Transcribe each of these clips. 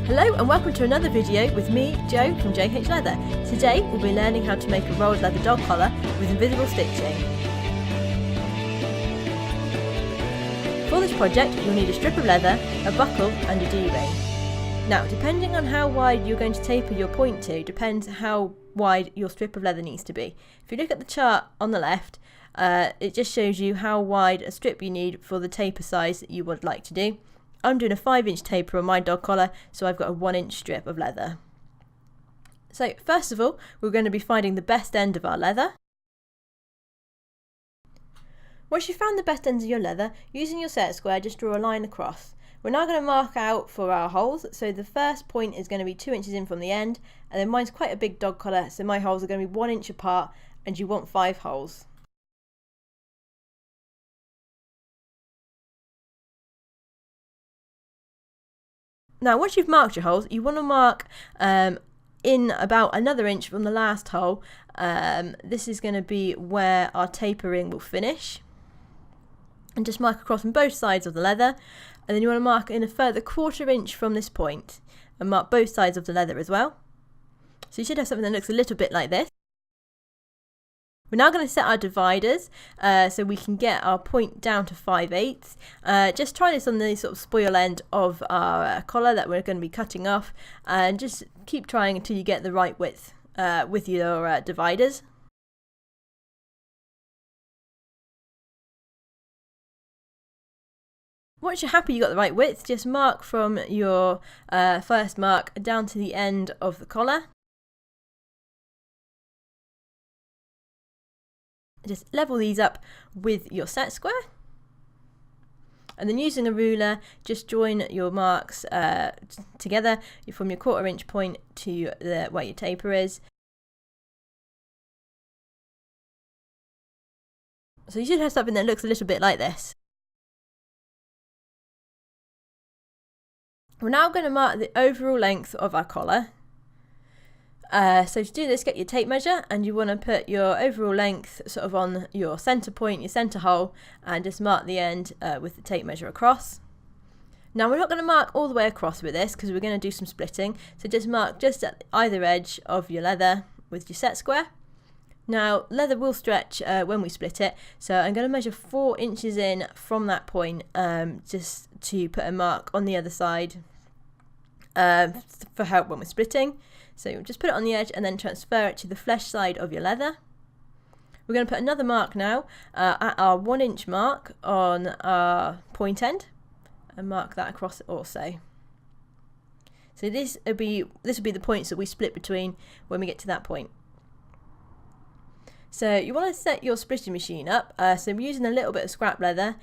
Hello and welcome to another video with me, Jo from J.H.Leather. Today we'll be learning how to make a rolled leather dog collar with invisible stitching. For this project you'll need a strip of leather, a buckle and a D-ring. Now depending on how wide you're going to taper your point to depends how wide your strip of leather needs to be. If you look at the chart on the left, it just shows you how wide a strip you need for the taper size that you would like to do. I'm doing a 5-inch taper on my dog collar, so I've got a 1-inch strip of leather. So first of all, we're going to be finding the best end of our leather. Once you've found the best ends of your leather, using your set square, just draw a line across. We're now going to mark out for our holes, so the first point is going to be 2 inches in from the end, and then mine's quite a big dog collar, so my holes are going to be 1 inch apart, and you want 5 holes. Now once you've marked your holes, you want to mark in about another inch from the last hole. This is going to be where our tapering will finish. And just mark across on both sides of the leather. And then you want to mark in a further 1/4 inch from this point. And mark both sides of the leather as well. So you should have something that looks a little bit like this. We're now going to set our dividers so we can get our point down to 5/8. Just try this on the sort of spoil end of our collar that we're going to be cutting off, and just keep trying until you get the right width with your dividers. Once you're happy you got the right width, just mark from your first mark down to the end of the collar. Just level these up with your set square, and then using a ruler just join your marks together from your 1/4 inch point to where your taper is. So you should have something that looks a little bit like this. We're now going to mark the overall length of our collar. So to do this, get your tape measure, and you want to put your overall length sort of on your centre point, your centre hole, and just mark the end with the tape measure across. Now we're not going to mark all the way across with this because we're going to do some splitting, so just mark just at either edge of your leather with your set square. Now leather will stretch when we split it, so I'm going to measure 4 inches in from that point just to put a mark on the other side for help when we're splitting. So you'll just put it on the edge and then transfer it to the flesh side of your leather. We're going to put another mark now at our 1 inch mark on our point end, and mark that across also. So this will be the points that we split between when we get to that point. So you want to set your splitting machine up, so we're using a little bit of scrap leather,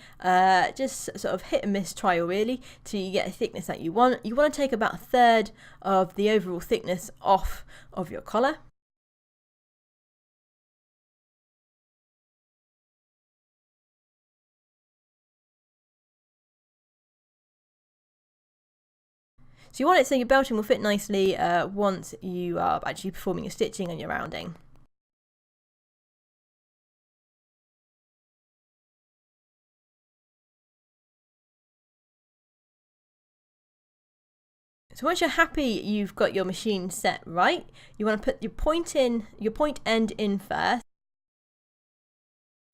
just sort of hit and miss trial really till you get a thickness that you want. You want to take about 1/3 of the overall thickness off of your collar. So you want it so your belting will fit nicely once you are actually performing your stitching and your rounding. So once you're happy you've got your machine set right, you want to put your point end in first,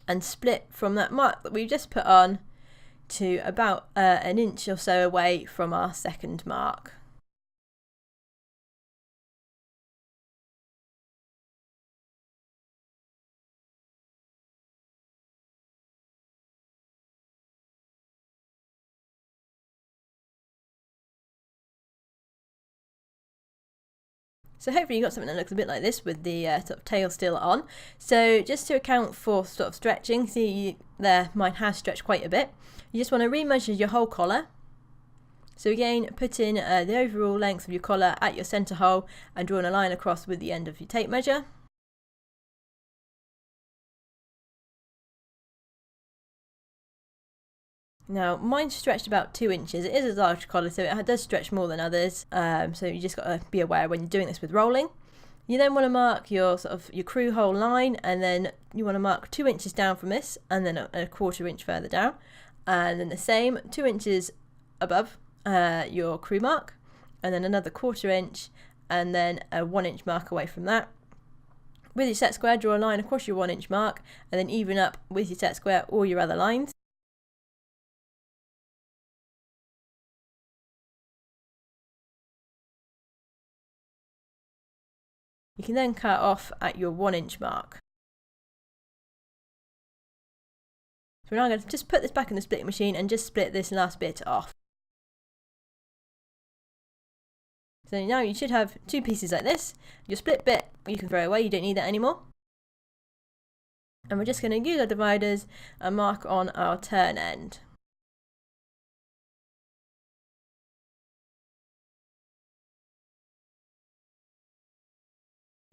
and split from that mark that we've just put on to about an inch or so away from our second mark. So hopefully you got something that looks a bit like this with the sort of tail still on. So just to account for sort of stretching, see there mine has stretched quite a bit. You just want to re-measure your whole collar. So again, put in the overall length of your collar at your centre hole and draw a line across with the end of your tape measure. Now mine's stretched about 2 inches. It is a large collar, so it does stretch more than others. So you just got to be aware when you're doing this with rolling. You then want to mark your crew hole line, and then you want to mark 2 inches down from this, and then a 1/4 inch further down, and then the same 2 inches above your crew mark, and then another 1/4 inch, and then a 1 inch mark away from that. With your set square, draw a line across your 1 inch mark, and then even up with your set square all your other lines. You can then cut off at your 1 inch mark. So we're now going to just put this back in the splitting machine and just split this last bit off. So now you should have 2 pieces like this. Your split bit you can throw away, you don't need that anymore. And we're just going to use our dividers and mark on our turn end.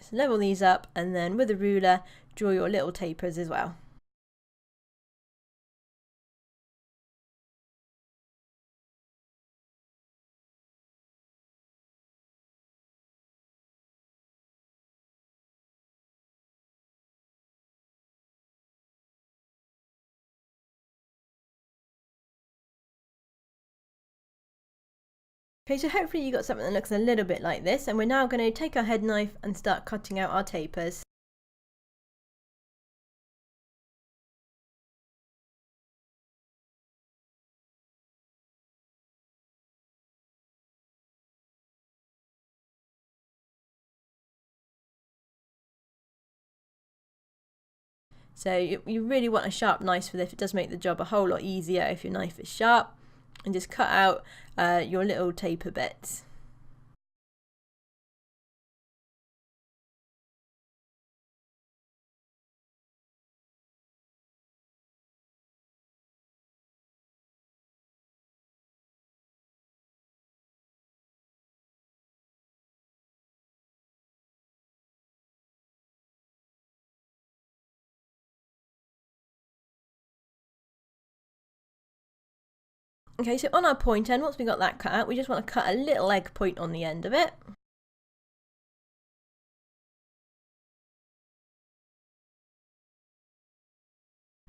So level these up, and then with a ruler draw your little tapers as well. Okay, so hopefully you got something that looks a little bit like this, and we're now going to take our head knife and start cutting out our tapers. So you really want a sharp knife for this. It does make the job a whole lot easier if your knife is sharp. And just cut out your little taper bits. Okay, so on our point end, once we got that cut out, we just want to cut a little egg point on the end of it.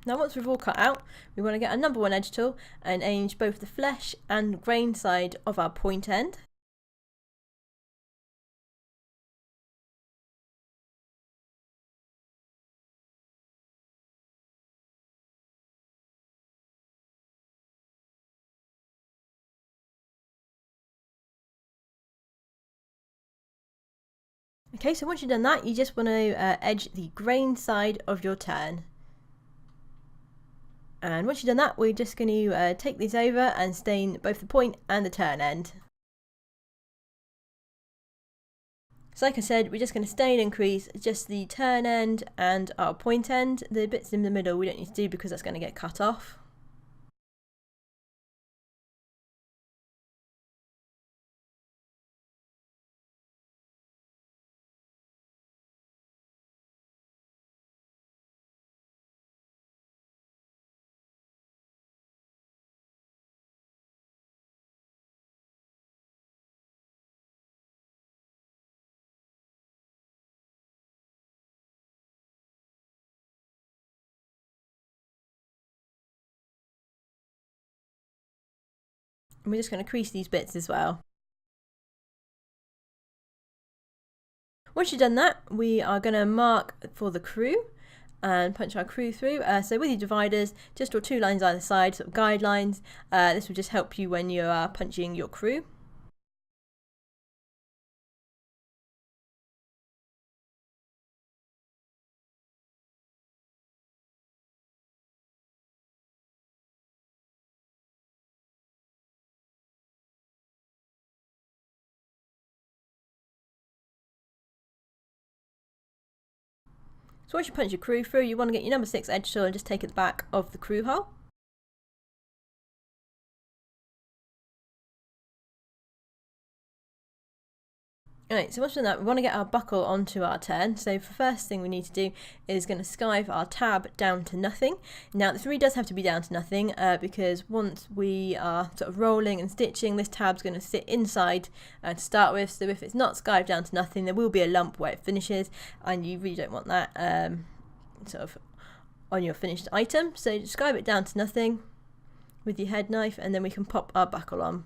Now once we've all cut out, we want to get our number 1 edge tool and aim both the flesh and grain side of our point end. Okay, so once you've done that, you just want to edge the grain side of your turn. And once you've done that, we're just going to take these over and stain both the point and the turn end. So like I said, we're just going to stain and crease just the turn end and our point end. The bits in the middle we don't need to do because that's going to get cut off. And we're just going to crease these bits as well. Once you've done that, we are going to mark for the crew and punch our crew through. So with your dividers, just draw 2 lines either side, sort of guidelines. This will just help you when you are punching your crew. So once you punch your crew through, you want to get your number 6 edge tool and just take it back of the crew hole. Alright, so once we've done that, we want to get our buckle onto our turn. So the first thing we need to do is going to skive our tab down to nothing. Now this really does have to be down to nothing because once we are sort of rolling and stitching, this tab's going to sit inside to start with. So if it's not skived down to nothing, there will be a lump where it finishes, and you really don't want that sort of on your finished item. So just skive it down to nothing with your head knife, and then we can pop our buckle on.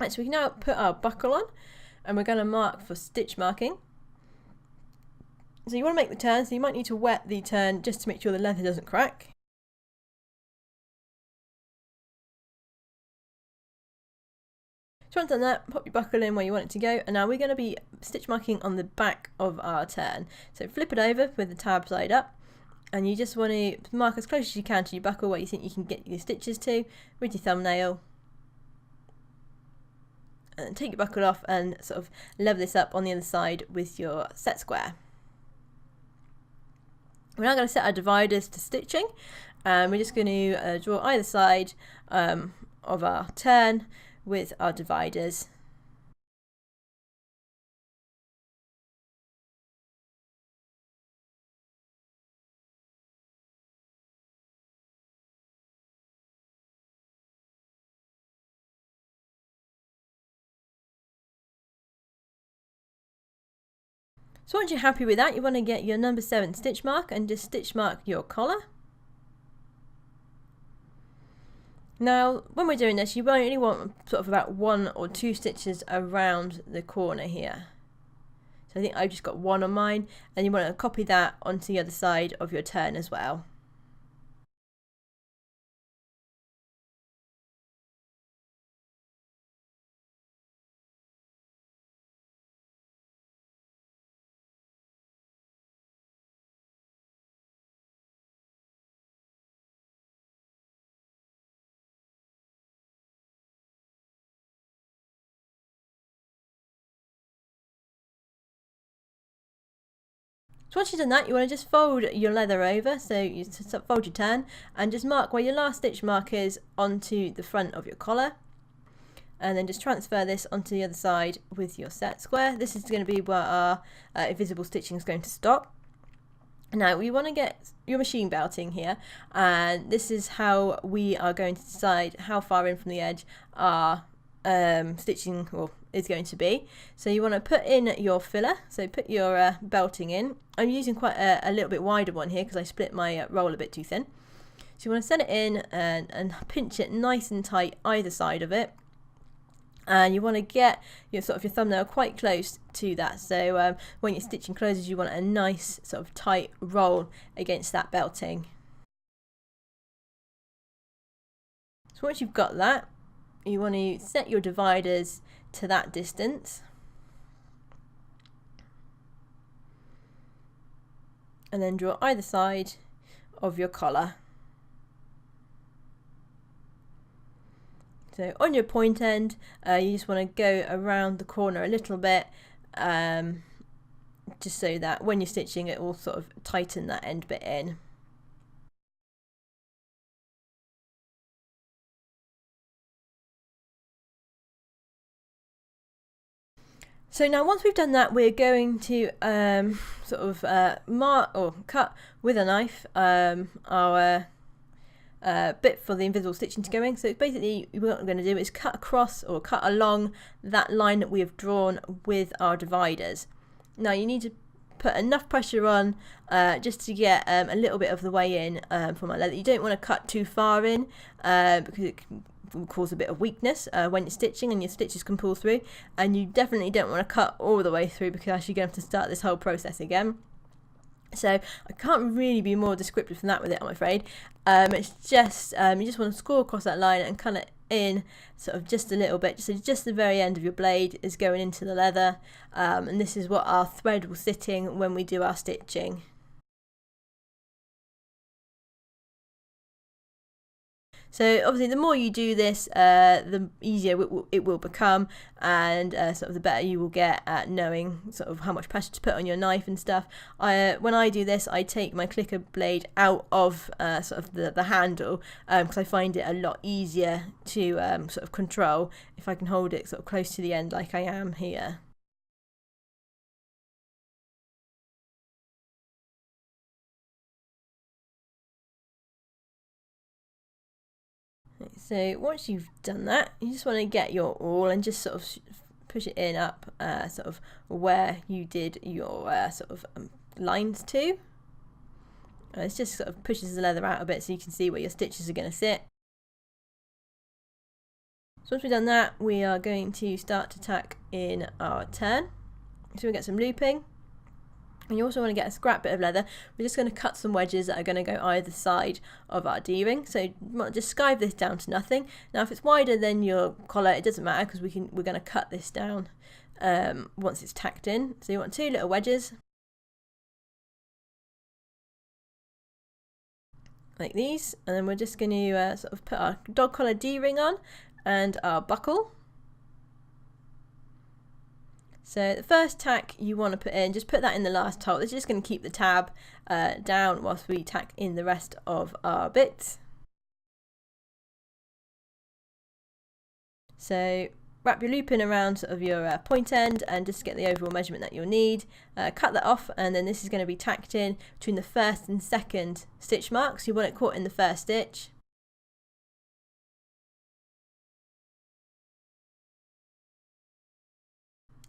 Right, so we can now put our buckle on, and we're going to mark for stitch marking. So you want to make the turn, so you might need to wet the turn just to make sure the leather doesn't crack. So once done that, pop your buckle in where you want it to go, and now we're going to be stitch marking on the back of our turn. So flip it over with the tab side up, and you just want to mark as close as you can to your buckle where you think you can get your stitches to with your thumbnail. And take your buckle off and sort of level this up on the other side with your set square. We're now going to set our dividers to stitching, and we're just going to draw either side of our turn with our dividers. So once you're happy with that, you want to get your number 7 stitch mark and just stitch mark your collar. Now, when we're doing this, you only want sort of about 1 or 2 stitches around the corner here. So I think I've just got 1 on mine, and you want to copy that onto the other side of your turn as well. So once you've done that, you want to just fold your leather over, so you fold your turn and just mark where your last stitch mark is onto the front of your collar, and then just transfer this onto the other side with your set square. This is going to be where our invisible stitching is going to stop. Now we want to get your machine belting here, and this is how we are going to decide how far in from the edge our stitching is going to be. So you want to put in your filler, so put your belting in. I'm using quite a little bit wider one here because I split my roll a bit too thin. So you want to set it in and pinch it nice and tight either side of it, and you want to get your your thumbnail quite close to that, so when your stitching closes you want a nice sort of tight roll against that belting. So once you've got that, you want to set your dividers to that distance, and then draw either side of your collar. So on your point end, you just want to go around the corner a little bit, just so that when you're stitching it will sort of tighten that end bit in. So now once we've done that, we're going to mark or cut with a knife our bit for the invisible stitching to go in. So basically what we're going to do is cut across or cut along that line that we have drawn with our dividers. Now you need to put enough pressure on just to get a little bit of the way in for my leather. You don't want to cut too far in because it can cause a bit of weakness when you're stitching and your stitches can pull through, and you definitely don't want to cut all the way through because you're going to have to start this whole process again. So I can't really be more descriptive than that with it, I'm afraid. It's just you just want to score across that line and cut it in sort of just a little bit, so just the very end of your blade is going into the leather, and this is what our thread will sit in when we do our stitching. So obviously the more you do this, the easier it will become, and sort of the better you will get at knowing sort of how much pressure to put on your knife and stuff. When I do this, I take my clicker blade out of sort of the handle because I find it a lot easier to sort of control if I can hold it sort of close to the end like I am here. So once you've done that, you just want to get your awl and just sort of push it in up sort of where you did your lines to. It just sort of pushes the leather out a bit so you can see where your stitches are going to sit. So once we've done that, we are going to start to tack in our turn. So we get some looping. And you also want to get a scrap bit of leather. We're just going to cut some wedges that are going to go either side of our D-ring. So just skive this down to nothing. Now if it's wider than your collar, it doesn't matter because we're going to cut this down once it's tacked in. So you want 2 little wedges. Like these. And then we're just going to sort of put our dog collar D-ring on and our buckle. So the first tack you want to put in, just put that in the last hole. It's just going to keep the tab down whilst we tack in the rest of our bits. So wrap your loop in around sort of your point end and just get the overall measurement that you'll need. Cut that off, and then this is going to be tacked in between the first and second stitch marks. You want it caught in the first stitch.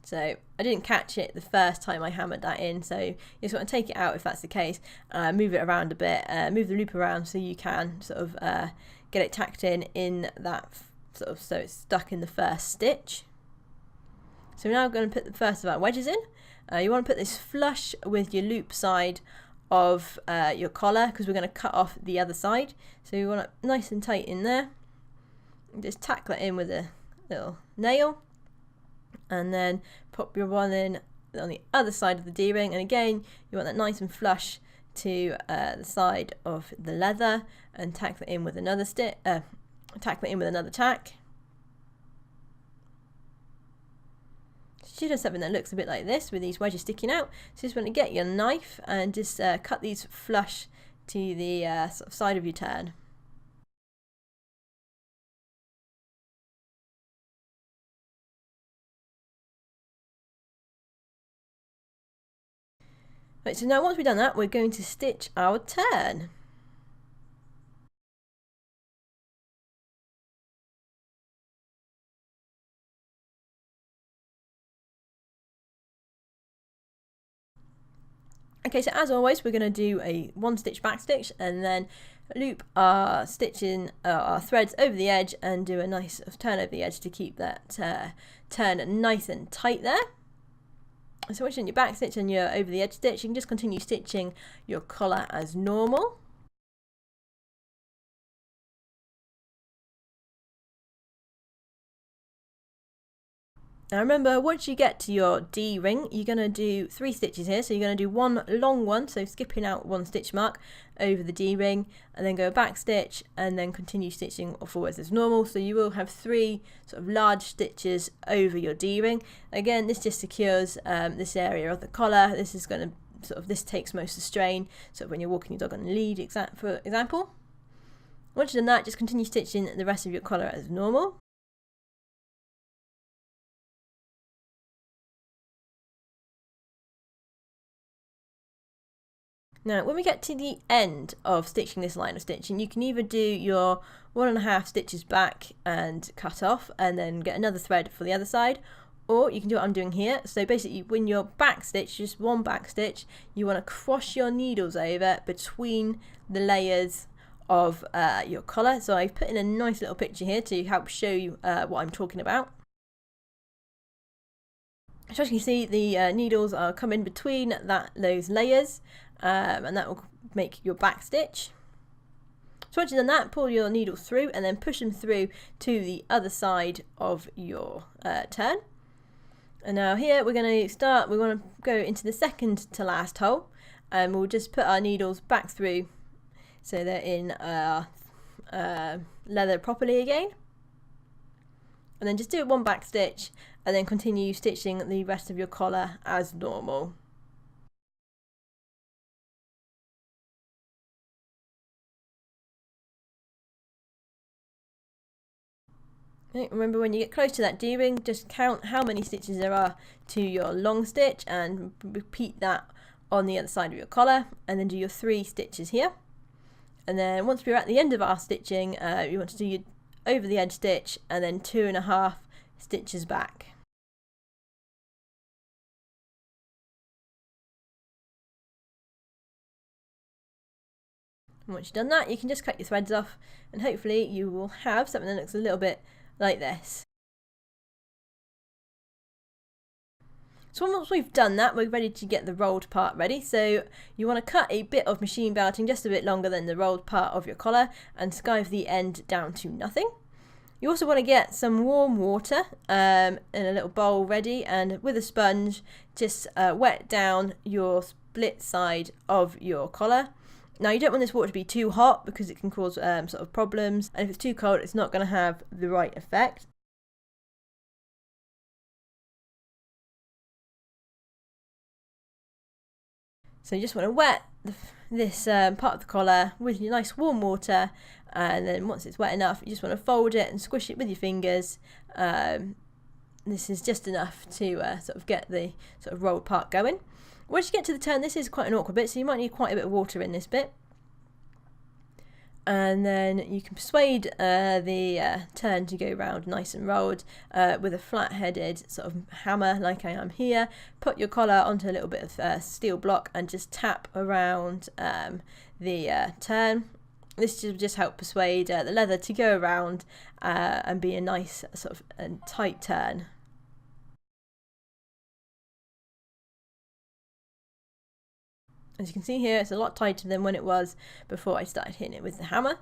So I didn't catch it the first time I hammered that in, so you just want to take it out if that's the case, move it around a bit, move the loop around so you can sort of get it tacked in that sort of, so it's stuck in the first stitch. So we're now going to put the first of our wedges in. You want to put this flush with your loop side of your collar because we're going to cut off the other side. So you want it nice and tight in there. Just tack that in with a little nail. And then pop your one in on the other side of the D-ring, and again you want that nice and flush to the side of the leather, and tack that in with another tack that in with another tack. So you should have something that looks a bit like this with these wedges sticking out. So you just want to get your knife and just cut these flush to the sort of side of your turn. Right, so now once we've done that, we're going to stitch our turn. Okay, so as always, we're going to do a 1 stitch back stitch and then loop our our threads over the edge and do a nice turn over the edge to keep that turn nice and tight there. So once you're in your back stitch and you're over the edge stitch, you can just continue stitching your collar as normal. Now remember, once you get to your D-ring, you're going to do 3 stitches here. So you're going to do 1 long one, so skipping out 1 stitch mark over the D-ring, and then go back stitch and then continue stitching forwards as normal. So you will have 3 sort of large stitches over your D-ring. Again, this just secures this area of the collar. This is going to this takes most of the strain. So when you're walking your dog on the lead, for example. Once you've done that, just continue stitching the rest of your collar as normal. Now when we get to the end of stitching this line of stitching, you can either do your 1.5 stitches back and cut off and then get another thread for the other side, or you can do what I'm doing here. So basically when you're back stitch, just 1 back stitch, you want to cross your needles over between the layers of your collar. So I've put in a nice little picture here to help show you what I'm talking about. So as you can see, the needles are coming between those layers, and that will make your back stitch. So once you've done that, pull your needles through and then push them through to the other side of your turn. And now here we're going to go into the second to last hole, and we'll just put our needles back through so they're in leather properly again. And then just do 1 back stitch and then continue stitching the rest of your collar as normal. Okay, remember when you get close to that D-ring, just count how many stitches there are to your long stitch and repeat that on the other side of your collar, and then do your 3 stitches here. And then once we're at the end of our stitching, you want to do your over the edge stitch and then 2.5 stitches back. And once you've done that, you can just cut your threads off, and hopefully you will have something that looks a little bit like this. So once we've done that, we're ready to get the rolled part ready. So you want to cut a bit of machine belting just a bit longer than the rolled part of your collar and skive the end down to nothing. You also want to get some warm water in a little bowl ready, and with a sponge just wet down your split side of your collar. Now you don't want this water to be too hot because it can cause sort of problems, and if it's too cold it's not going to have the right effect. So you just want to wet this part of the collar with your nice warm water, and then once it's wet enough, you just want to fold it and squish it with your fingers. This is just enough to sort of get the sort of rolled part going. Once you get to the turn, this is quite an awkward bit, so you might need quite a bit of water in this bit. And then you can persuade the turn to go round nice and rolled with a flat-headed sort of hammer like I am here. Put your collar onto a little bit of steel block and just tap around the turn. This will just help persuade the leather to go around and be a nice sort of tight turn. As you can see here, it's a lot tighter than when it was before I started hitting it with the hammer.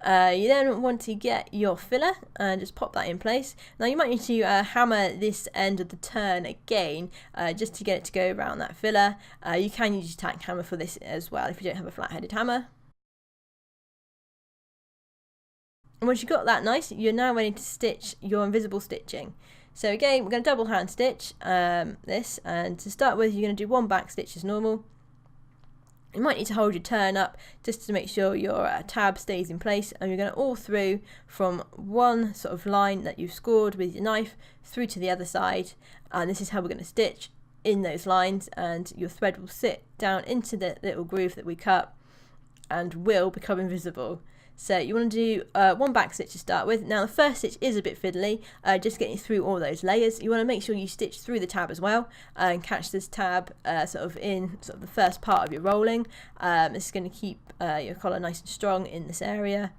You then want to get your filler and just pop that in place. Now you might need to hammer this end of the turn again just to get it to go around that filler. You can use your tack hammer for this as well if you don't have a flat-headed hammer. And once you've got that nice, you're now ready to stitch your invisible stitching. So again, we're going to double hand stitch this, and to start with you're going to do one back stitch as normal. You might need to hold your turn up just to make sure your tab stays in place, and you're going to all through from one sort of line that you've scored with your knife through to the other side, and this is how we're going to stitch in those lines, and your thread will sit down into the little groove that we cut and will become invisible. So you want to do one back stitch to start with. Now the first stitch is a bit fiddly, just getting through all those layers. You want to make sure you stitch through the tab as well and catch this tab sort of in sort of the first part of your rolling. This is going to keep your collar nice and strong in this area,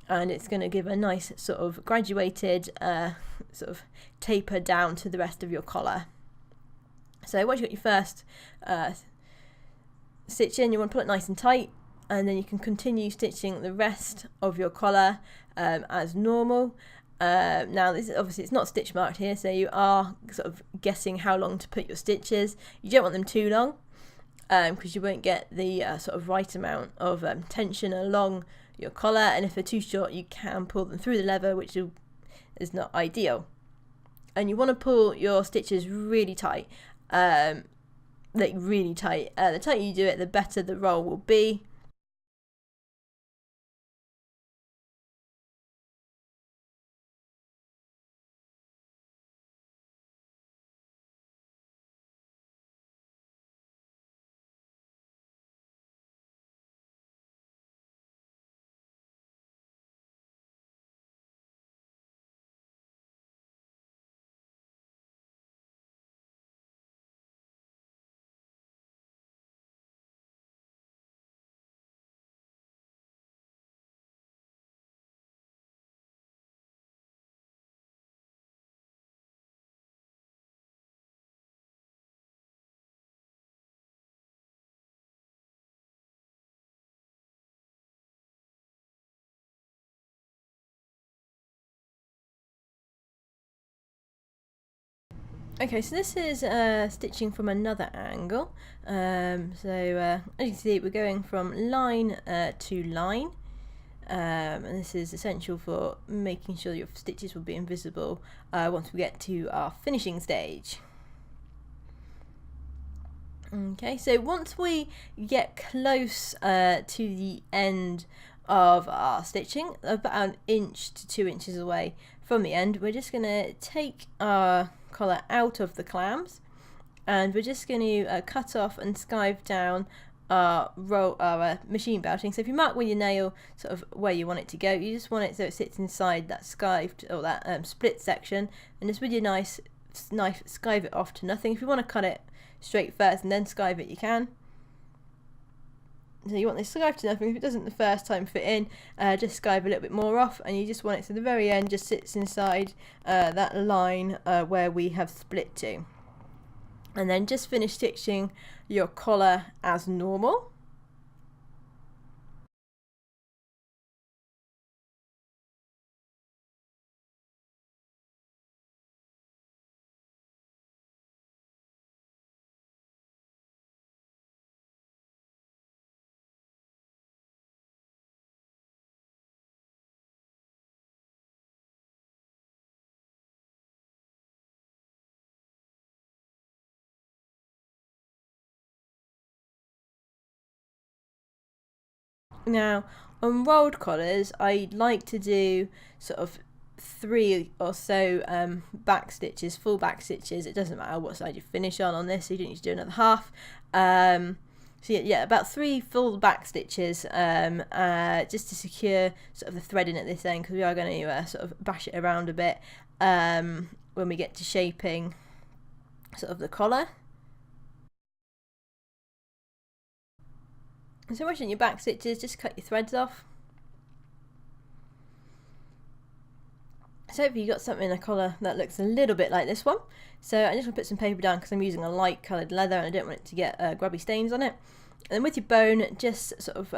and it's going to give a nice sort of graduated sort of taper down to the rest of your collar. So once you've got your first stitch in, you want to pull it nice and tight, and then you can continue stitching the rest of your collar as normal. Now this is obviously it's not stitch marked here, so you are sort of guessing how long to put your stitches. You don't want them too long because you won't get the sort of right amount of tension along your collar, and if they're too short you can pull them through the leather, which is not ideal. And you want to pull your stitches really tight, like really tight. The tighter you do it, the better the roll will be. Okay, so this is stitching from another angle. As you can see, we're going from line to line, and this is essential for making sure your stitches will be invisible once we get to our finishing stage. Okay, so once we get close to the end of our stitching, about an inch to 2 inches away from the end, we're just going to take our collar out of the clams, and we're just going to cut off and skive down our machine belting. So if you mark with your nail sort of where you want it to go, you just want it so it sits inside that skived or that split section, and just with your nice knife skive it off to nothing. If you want to cut it straight first and then skive it, you can. So you want this scarf to nothing. If it doesn't the first time fit in, just skive a little bit more off, and you just want it to the very end just sits inside that line where we have split to. And then just finish stitching your collar as normal. Now, on rolled collars, I like to do sort of 3 or so back stitches, full back stitches. It doesn't matter what side you finish on this, so you don't need to do another half. So yeah, about 3 full back stitches just to secure sort of the threading at this end, because we are going to sort of bash it around a bit when we get to shaping sort of the collar. So once you're in your back stitches, just cut your threads off. So hopefully you got something in a collar that looks a little bit like this one. So I'm just going to put some paper down because I'm using a light coloured leather and I don't want it to get grubby stains on it. And then with your bone, just sort of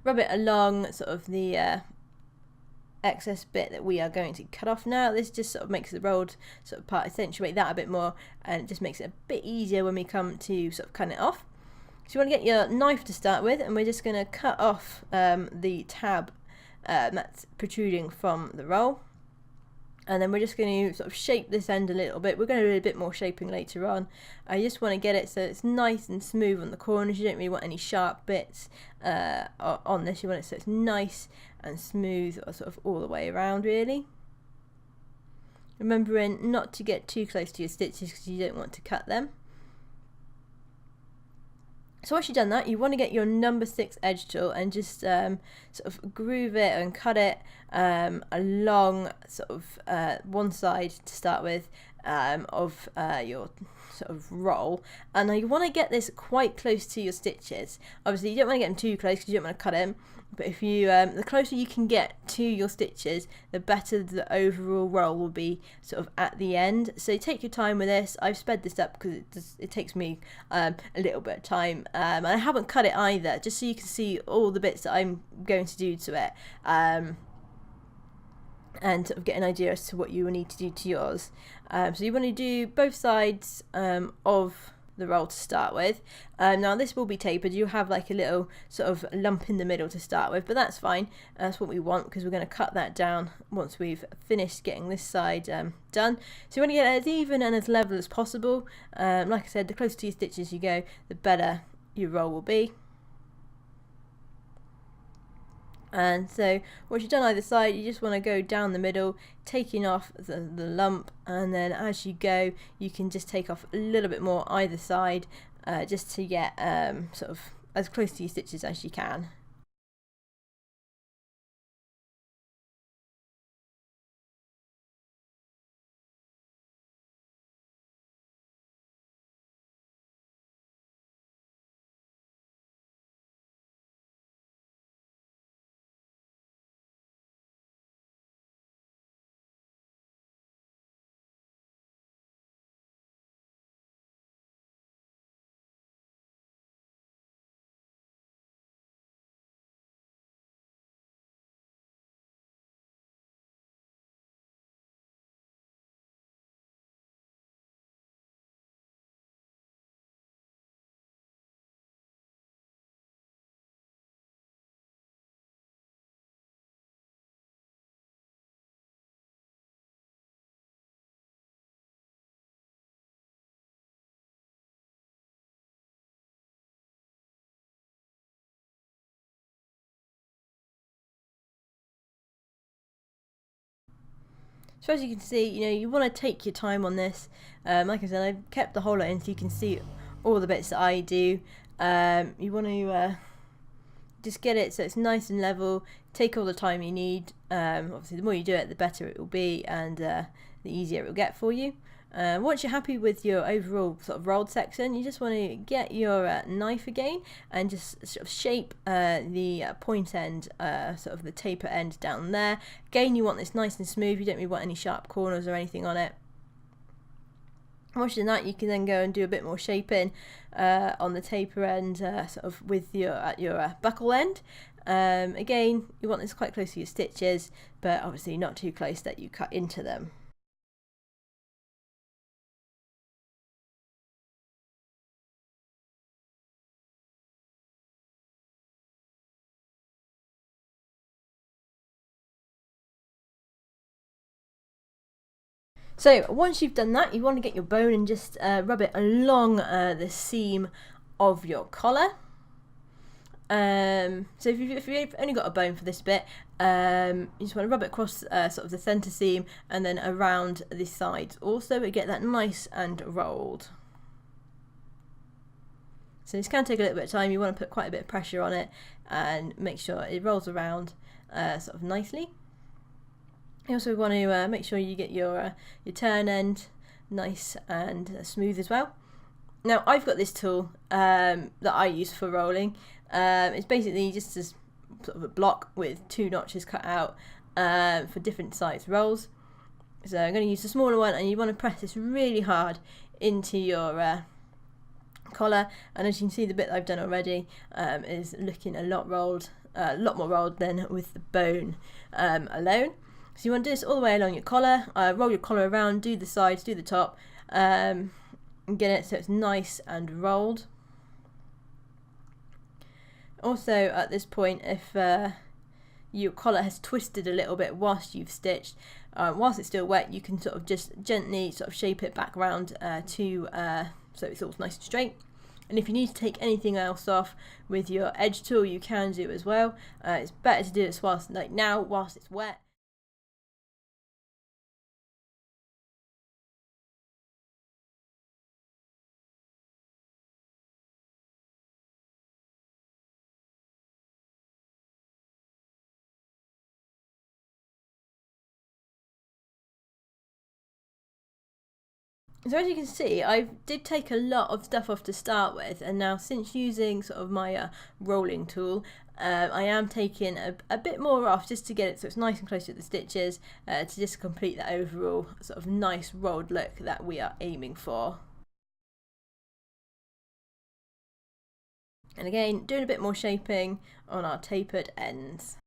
rub it along sort of the excess bit that we are going to cut off now. This just sort of makes the rolled sort of part accentuate that a bit more, and it just makes it a bit easier when we come to sort of cut it off. So you want to get your knife to start with, and we're just going to cut off the tab that's protruding from the roll, and then we're just going to sort of shape this end a little bit. We're going to do a bit more shaping later on. I just want to get it so it's nice and smooth on the corners. You don't really want any sharp bits on this. You want it so it's nice and smooth sort of all the way around, really. Remembering not to get too close to your stitches because you don't want to cut them. So once you've done that, you want to get your number 6 edge tool and just sort of groove it and cut it along sort of one side to start with of your sort of roll. And now you want to get this quite close to your stitches. Obviously you don't want to get them too close because you don't want to cut them, but if you the closer you can get to your stitches, the better the overall roll will be sort of at the end. So take your time with this. I've sped this up because it takes me a little bit of time, and I haven't cut it either, just so you can see all the bits that I'm going to do to it, and sort of get an idea as to what you will need to do to yours. So you want to do both sides of the roll to start with. Now this will be tapered. You have like a little sort of lump in the middle to start with, but that's fine. That's what we want because we're going to cut that down once we've finished getting this side done. So you want to get it as even and as level as possible. Like I said, the closer to your stitches you go, the better your roll will be. And so once you've done either side, you just want to go down the middle, taking off the lump, and then as you go you can just take off a little bit more either side, just to get sort of as close to your stitches as you can. So as you can see, you want to take your time on this. Like I said, I've kept the whole lot in so you can see all the bits that I do. You want to just get it so it's nice and level. Take all the time you need. Obviously, the more you do it, the better it will be, and the easier it will get for you. Once you're happy with your overall sort of rolled section, you just want to get your knife again and just sort of shape the point end, sort of the taper end down there. Again, you want this nice and smooth, you don't really want any sharp corners or anything on it. Once you've done that, you can then go and do a bit more shaping on the taper end, sort of with your buckle end. Again, you want this quite close to your stitches, but obviously not too close that you cut into them. So once you've done that, you want to get your bone and just rub it along the seam of your collar. So if you've only got a bone for this bit, you just want to rub it across sort of the centre seam and then around the sides also to get that nice and rolled. So this can take a little bit of time. You want to put quite a bit of pressure on it and make sure it rolls around sort of nicely. You also want to make sure you get your turn end nice and smooth as well. Now I've got this tool that I use for rolling. It's basically just as sort of a block with 2 notches cut out for different size rolls. So I'm going to use the smaller one, and you want to press this really hard into your collar. And as you can see, the bit that I've done already is looking a lot more rolled than with the bone alone. So you want to do this all the way along your collar, roll your collar around, do the sides, do the top, and get it so it's nice and rolled. Also at this point, if your collar has twisted a little bit whilst you've stitched, whilst it's still wet, you can sort of just gently sort of shape it back around so it's all nice and straight. And if you need to take anything else off with your edge tool, you can do as well. It's better to do this whilst it's wet. So as you can see, I did take a lot of stuff off to start with, and now since using sort of my rolling tool, I am taking a bit more off just to get it so it's nice and close to the stitches, to just complete the overall sort of nice rolled look that we are aiming for. And again, doing a bit more shaping on our tapered ends.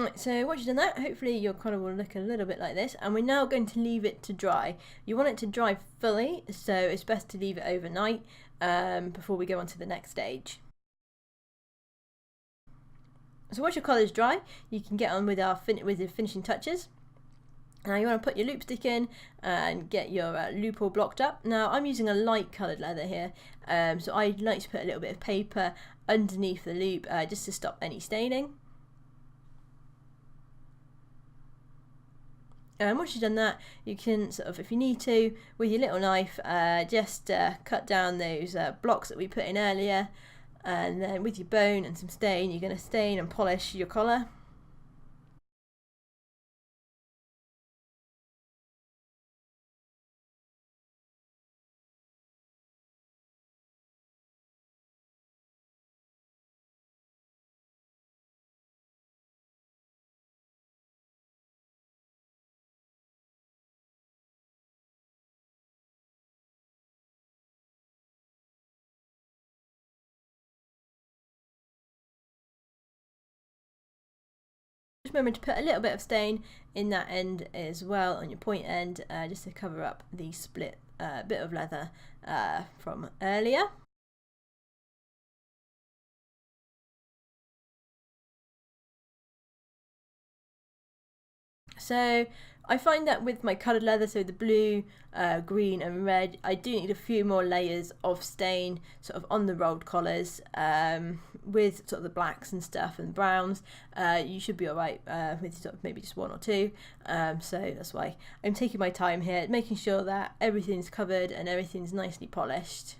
Right, so once you've done that, hopefully your collar will look a little bit like this, and we're now going to leave it to dry. You want it to dry fully, so it's best to leave it overnight before we go on to the next stage. So once your collar is dry, you can get on with the finishing touches. Now you want to put your loop stick in and get your loop all blocked up. Now I'm using a light coloured leather here, so I like to put a little bit of paper underneath the loop just to stop any staining. And once you've done that, you can sort of, if you need to, with your little knife, just cut down those blocks that we put in earlier, and then with your bone and some stain, you're going to stain and polish your collar. Just remember to put a little bit of stain in that end as well on your point end, just to cover up the split bit of leather from earlier. So I find that with my coloured leather, so the blue, green and red, I do need a few more layers of stain sort of on the rolled collars. With sort of the blacks and stuff and browns, you should be alright with sort of maybe just one or two. So that's why I'm taking my time here, making sure that everything's covered and everything's nicely polished.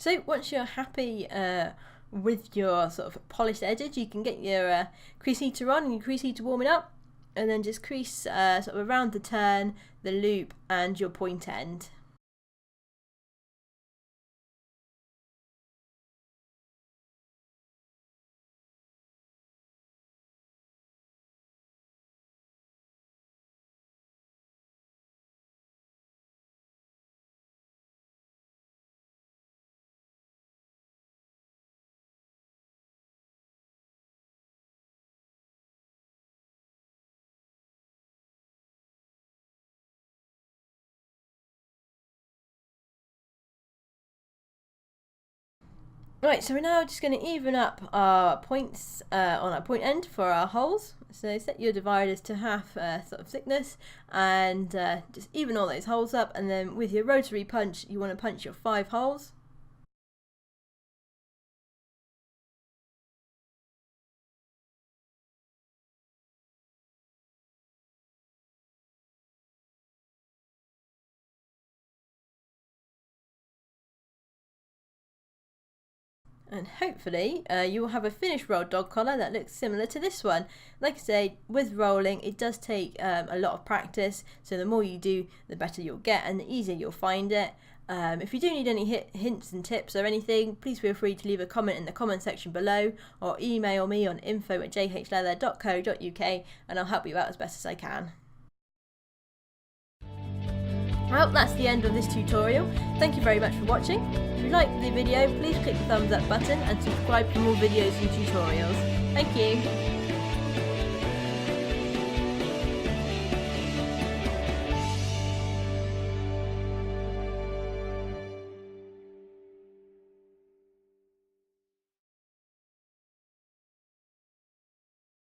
So once you're happy with your sort of polished edges, you can get your crease heater on and your crease heater warming up, and then just crease sort of around the turn, the loop and your point end. Right, so we're now just going to even up our points on our point end for our holes. So set your dividers to half sort of thickness and just even all those holes up, and then with your rotary punch you want to punch your 5 holes. And hopefully you will have a finished rolled dog collar that looks similar to this one. Like I say, with rolling it does take a lot of practice, so the more you do the better you'll get and the easier you'll find it. If you do need any hints and tips or anything, please feel free to leave a comment in the comment section below or email me on info@jhleather.co.uk and I'll help you out as best as I can. Well, that's the end of this tutorial. Thank you very much for watching. If you liked the video, please click the thumbs up button and subscribe for more videos and tutorials. Thank you.